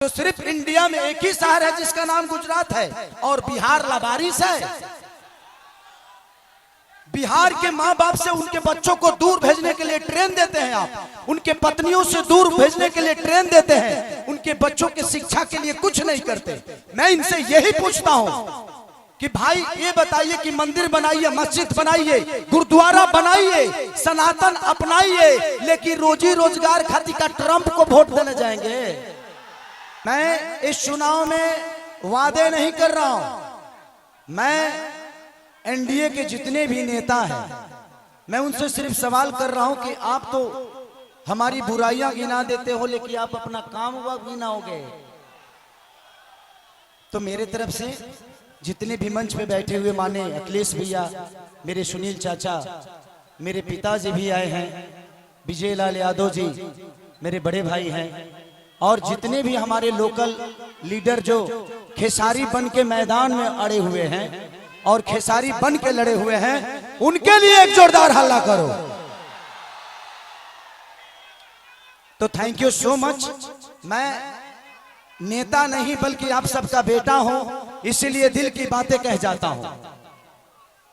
तो सिर्फ इंडिया में एक ही शहर है जिसका नाम गुजरात है और बिहार लावारिस है। बिहार के माँ बाप से उनके बच्चों को दूर भेजने के लिए ट्रेन देते हैं आप, उनके पत्नियों से दूर भेजने के लिए ट्रेन देते हैं, उनके बच्चों के शिक्षा के लिए कुछ नहीं करते। मैं इनसे यही पूछता हूँ कि भाई ये बताइए कि मंदिर बनाइए, मस्जिद बनाइए, गुरुद्वारा बनाइए, सनातन अपनाइए, लेकिन रोजी रोजगार खातिर का ट्रंप को वोट देने जाएंगे। मैं इस चुनाव में वादे नहीं कर रहा हूं। मैं एनडीए के जितने भी नेता हैं, मैं उनसे सिर्फ सवाल कर रहा हूं कि आप तो हमारी बुराइयां गिना देते हो, लेकिन आप अपना काम वह गिनाओगे। तो मेरे तरफ से जितने भी मंच पे बैठे हुए माने अखिलेश भैया, मेरे सुनील चाचा, मेरे पिताजी भी आए हैं, विजय लाल यादव जी मेरे बड़े भाई हैं, और जितने भी हमारे लोकल लीडर जो खेसारी बन के मैदान में अड़े हुए हैं और खेसारी बन के लड़े हुए हैं, उनके लिए एक जोरदार हल्ला करो। तो थैंक यू सो मच। मैं नेता नहीं बल्कि आप सबका बेटा हूं, इसीलिए दिल की बातें कह जाता हूं।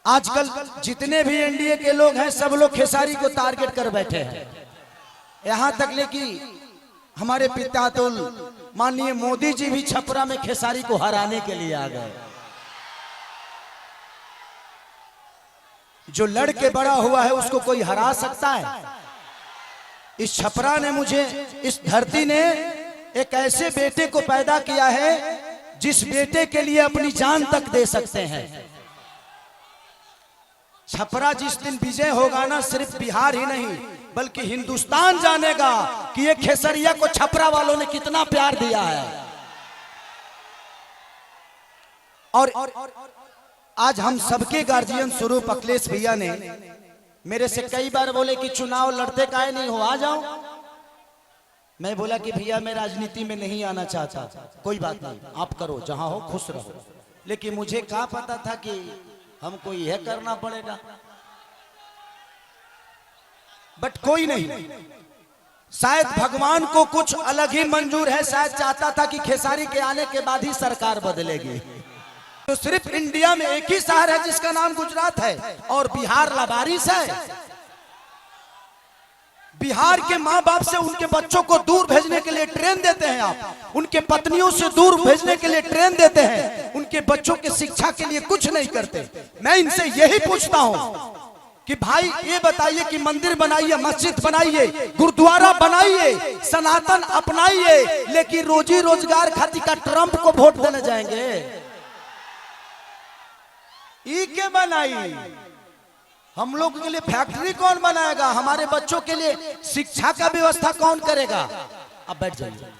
आजकल जितने भी एनडीए के लोग हैं, सब लोग खेसारी को टारगेट कर बैठे हैं। यहां तक ले कि हमारे पिता तो माननीय मोदी जी भी छपरा में खेसारी को हराने के लिए आ गए। जो लड़के बड़ा हुआ है उसको कोई हरा सकता है? इस छपरा ने मुझे, इस धरती ने एक ऐसे बेटे को पैदा किया है जिस बेटे के लिए अपनी जान तक दे सकते हैं। छपरा जिस दिन विजय होगा ना, सिर्फ बिहार ही नहीं बल्कि हिंदुस्तान जानेगा कि ये खेसरिया को छपरा वालों ने कितना प्यार दिया है। और आज हम सबके गार्जियन स्वरूप अखिलेश भैया ने मेरे से कई बार बोले कि चुनाव लड़ते काहे नहीं हो, आ जाओ। मैं बोला कि भैया मैं राजनीति में नहीं आना चाहता। कोई बात नहीं, आप करो, जहां हो खुश रहो। लेकिन मुझे क्या पता था कि हमको यह करना पड़ेगा। बट कोई नहीं, शायद भगवान को कुछ अलग ही मंजूर है। शायद चाहता था कि खेसारी के आने के बाद ही सरकार बदलेगी। तो सिर्फ इंडिया में एक ही शहर है जिसका नाम गुजरात है और बिहार लावारिस है। बिहार के माँ बाप से उनके बच्चों को दूर भेजने के लिए ट्रेन देते हैं आप, उनके पत्नियों से दूर भेजने के लिए ट्रेन देते हैं, उनके बच्चों के शिक्षा के लिए कुछ नहीं करते। मैं इनसे यही पूछता हूं कि भाई ये बताइए कि मंदिर बनाइए, मस्जिद बनाइए, गुरुद्वारा बनाइए, सनातन अपनाइए, लेकिन रोजी रोजगार खातिर का ट्रंप को वोट देने जाएंगे। ई के बनाई, हम लोग के लिए फैक्ट्री कौन बनाएगा? हमारे बच्चों के लिए शिक्षा का व्यवस्था कौन करेगा? अब बैठ जाइए।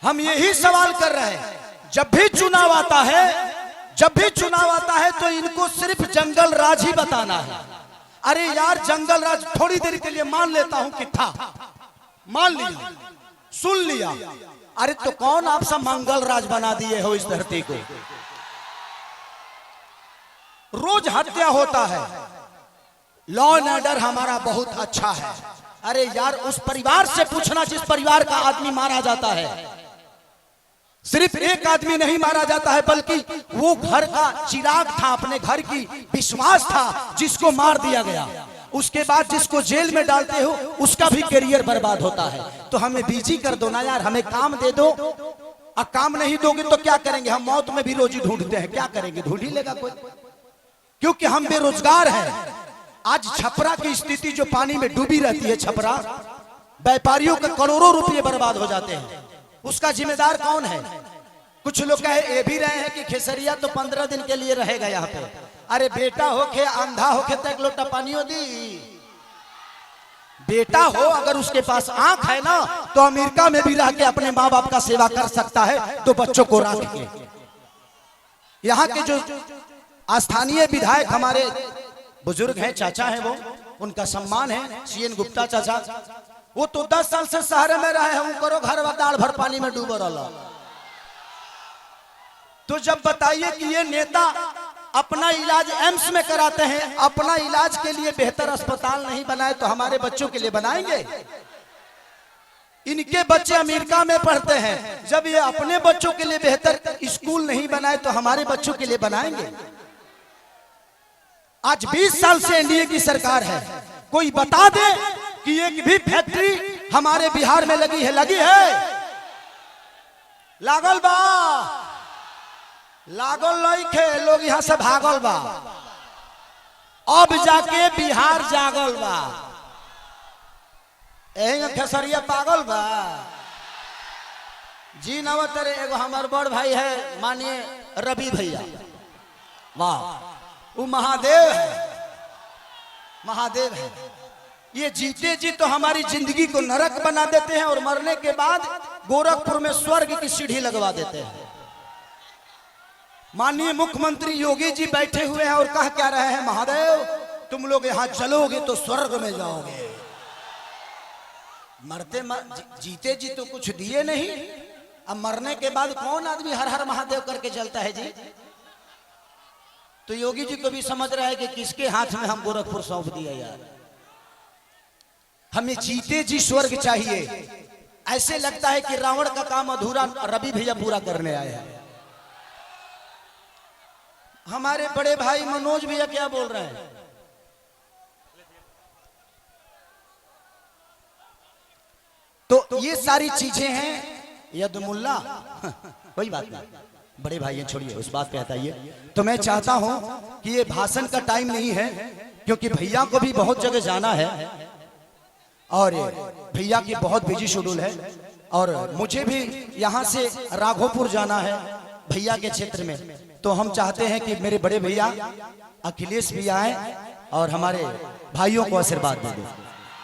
हम यही सवाल कर रहे हैं। जब भी चुनाव आता है तो इनको सिर्फ जंगल राज ही बताना है। अरे यार, जंगल राज थोड़ी देर के लिए मान लेता हूं कि था, मान लिया, सुन लिया। अरे तो कौन आप सब मंगल राज बना दिए हो इस धरती को? रोज हत्या होता है। लॉ एंड ऑर्डर हमारा बहुत अच्छा है। अरे यार, उस परिवार से पूछना जिस परिवार का आदमी मारा जाता है। सिर्फ एक आदमी नहीं मारा जाता है, बल्कि वो घर का चिराग था, अपने घर की विश्वास था, जिसको मार दिया गया। उसके बाद जिसको जेल में डालते हो उसका भी करियर बर्बाद होता है। तो हमें बिजी कर दो ना यार, हमें काम दे दो। और काम नहीं दोगे तो क्या करेंगे? हम मौत में भी रोजी ढूंढते हैं, क्या करेंगे? ढूंढ ही लेगा कोई, क्योंकि हम बेरोजगार हैं। आज छपरा की स्थिति जो पानी में डूबी रहती है, छपरा व्यापारियों के करोड़ों रुपए बर्बाद हो जाते हैं। उसका जिम्मेदार कौन है? कुछ लोग कहे भी रहे हैं कि खेसरिया तो 15 दिन के लिए रहेगा यहाँ पे। अरे बेटा होके अंधा होके तो एक लोटा पानियों दी। बेटा हो अगर उसके पास आंख है ना, तो अमेरिका में भी रह के अपने माँ बाप का सेवा कर सकता है। तो बच्चों को रख के यहाँ के जो स्थानीय विधायक हमारे बुजुर्ग हैं, चाचा हैं, वो उनका सम्मान है, सीएन गुप्ता चाचा। वो तो 10 साल से शहर में रहे हैं, करो घर दाल भर पानी में डूब रहा। तो जब बताइए कि ये नेता अपना इलाज एम्स में कराते हैं, अपना इलाज के लिए बेहतर अस्पताल नहीं बनाए तो हमारे बच्चों के लिए बनाएंगे? इनके बच्चे अमेरिका में पढ़ते हैं। जब ये अपने बच्चों के लिए बेहतर स्कूल नहीं बनाए तो हमारे बच्चों के लिए बनाएंगे। आज 20 साल से एनडीए की सरकार है, कोई बता दे कि एक भी फैक्ट्री हमारे बिहार में लगी है? लगी है? लागल बा? लागल नहीं खे, लोग यहां से भागल बा। अब जाके बिहार जागल बा। खेसरिया पागल बा जी। नवतरे एगो हमार बड़ भाई है मानिए रवि भैया, वाह, वो महादेव है, महादेव है। ये जीते जी तो हमारी जिंदगी को नरक बना देते हैं और मरने के बाद गोरखपुर में स्वर्ग की सीढ़ी लगवा देते हैं। माननीय मुख्यमंत्री योगी जी बैठे हुए हैं और कह क्या रहे हैं, महादेव तुम लोग यहां चलोगे तो स्वर्ग में जाओगे। जीते जी तो कुछ दिए नहीं, अब मरने के बाद कौन आदमी हर हर महादेव करके चलता है जी? तो योगी जी को भी समझ रहा है कि किसके हाथ में हम गोरखपुर सौंप दिया यार। हमें जीते जी स्वर्ग चाहिए। ऐसे लगता है कि रावण का काम अधूरा रवि भैया पूरा करने आए हैं। हमारे बड़े भाई मनोज भैया क्या बोल रहे हैं? तो ये सारी चीजें हैं यदमुल्ला। कोई बात नहीं, बड़े भाई हैं, छोड़िए उस बात पे हटाइए। तो मैं चाहता हूं कि ये भाषण का टाइम नहीं है, क्योंकि भैया को भी बहुत जगह जाना है और भैया की बहुत बिजी शेड्यूल है और मुझे भी यहाँ से राघोपुर जाना है भैया के क्षेत्र में। तो हम चाहते हैं कि मेरे बड़े भैया अखिलेश भी आए और हमारे भाइयों को आशीर्वाद दे दें।